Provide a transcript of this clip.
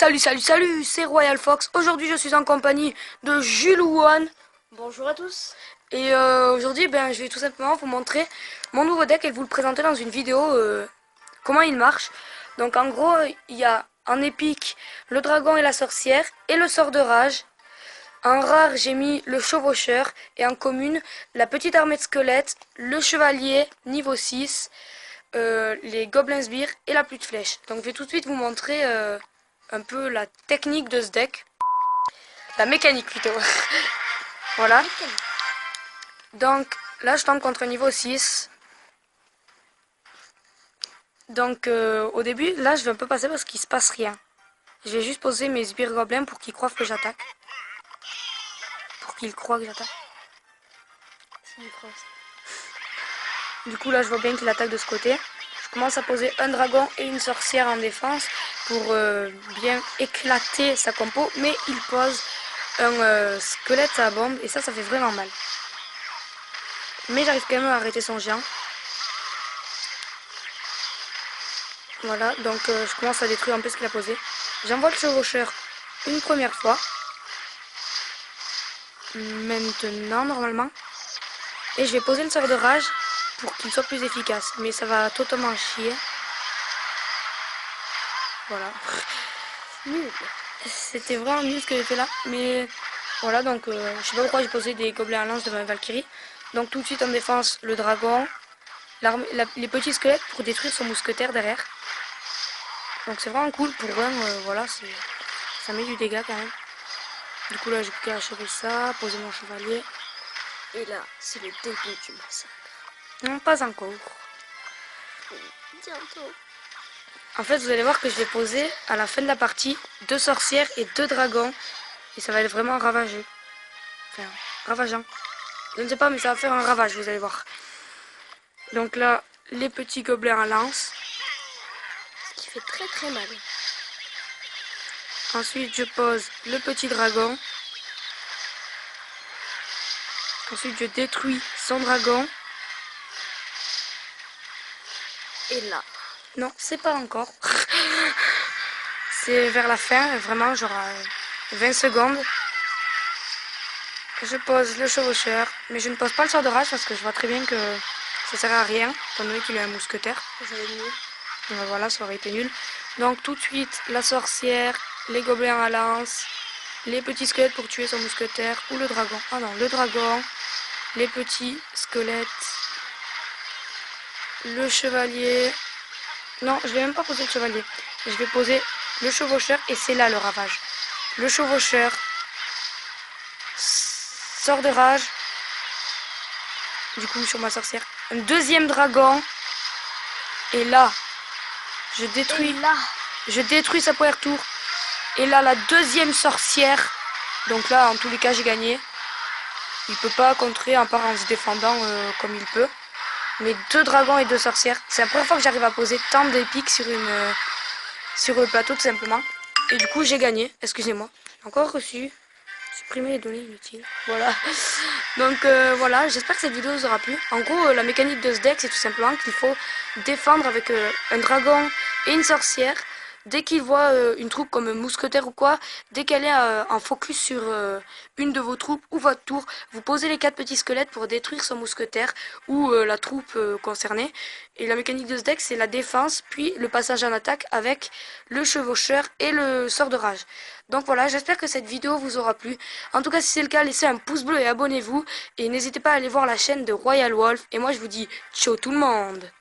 Salut, c'est Royal Fox. Aujourd'hui, je suis en compagnie de Jules One. Bonjour à tous. Et aujourd'hui, je vais tout simplement vous montrer mon nouveau deck et vous le présenter dans une vidéo comment il marche. Donc, en gros, il y a en épique le dragon et la sorcière et le sort de rage. En rare, j'ai mis le chevaucheur et en commune, la petite armée de squelettes, le chevalier niveau 6, les gobelins sbires et la pluie de flèches. Donc, je vais tout de suite vous montrer un peu la technique de ce deck. La mécanique plutôt. Voilà. Donc là je tombe contre un niveau 6. Donc au début, là je vais un peu passer parce qu'il se passe rien. Je vais juste poser mes sbires gobelins pour qu'ils croient que j'attaque. Pour qu'ils croient que j'attaque. Du coup là je vois bien qu'il attaque de ce côté. Je commence à poser un dragon et une sorcière en défense pour bien éclater sa compo. Mais il pose un squelette à bombe et ça fait vraiment mal. Mais j'arrive quand même à arrêter son géant. Voilà, donc je commence à détruire un peu ce qu'il a posé. J'envoie le chevaucheur une première fois. Maintenant, normalement. Et je vais poser le sort de rage pour qu'il soit plus efficace. Mais ça va totalement chier. Voilà. C'était vraiment nul ce que j'ai fait là. Mais voilà, donc je sais pas pourquoi j'ai posé des gobelins à lance de ma Valkyrie. Donc tout de suite en défense, le dragon. Les petits squelettes pour détruire son mousquetaire derrière. Donc c'est vraiment cool pour un, voilà, ça met du dégât quand même. Du coup là j'ai plus qu'à achever ça, poser mon chevalier. Et là, c'est le début du massacre. Non, pas encore. Bientôt. En fait vous allez voir que je vais poser à la fin de la partie 2 sorcières et 2 dragons. Et ça va être vraiment ravageux. Enfin, ravageant. Je ne sais pas mais ça va faire un ravage, vous allez voir. Donc là, les petits gobelins à lance. Ce qui fait très mal. Ensuite, je pose le petit dragon. Ensuite, je détruis son dragon. Et là. Non, c'est pas encore. C'est vers la fin, vraiment, genre 20 secondes. Je pose le chevaucheur, mais je ne pose pas le sort de rage parce que je vois très bien que ça sert à rien, étant donné qu'il a un mousquetaire. Voilà, ça aurait été nul. Donc tout de suite, la sorcière, les gobelins à lance, les petits squelettes pour tuer son mousquetaire, ou le dragon. Ah non, le dragon, les petits squelettes, le chevalier. Non, je vais même pas poser le chevalier. Je vais poser le chevaucheur et c'est là le ravage. Le chevaucheur, sort de rage, du coup sur ma sorcière. Un deuxième dragon, et là, je détruis sa première tour. Et là, la deuxième sorcière. Donc là, en tous les cas, j'ai gagné. Il peut pas contrer, à part en se défendant comme il peut. Mais 2 dragons et 2 sorcières. C'est la première fois que j'arrive à poser tant d'épiques sur le plateau, tout simplement. Et du coup, j'ai gagné. Excusez-moi. Encore reçu. Supprimer les données inutiles. Voilà. Donc voilà, j'espère que cette vidéo vous aura plu. En gros, la mécanique de ce deck, c'est tout simplement qu'il faut défendre avec un dragon et une sorcière. Dès qu'il voit une troupe comme un mousquetaire ou quoi, dès qu'elle est en focus sur une de vos troupes ou votre tour, vous posez les 4 petits squelettes pour détruire son mousquetaire ou la troupe concernée. Et la mécanique de ce deck, c'est la défense, puis le passage en attaque avec le chevaucheur et le sort de rage. Donc voilà, j'espère que cette vidéo vous aura plu. En tout cas, si c'est le cas, laissez un pouce bleu et abonnez-vous. Et n'hésitez pas à aller voir la chaîne de Royal Wolf. Et moi, je vous dis ciao tout le monde!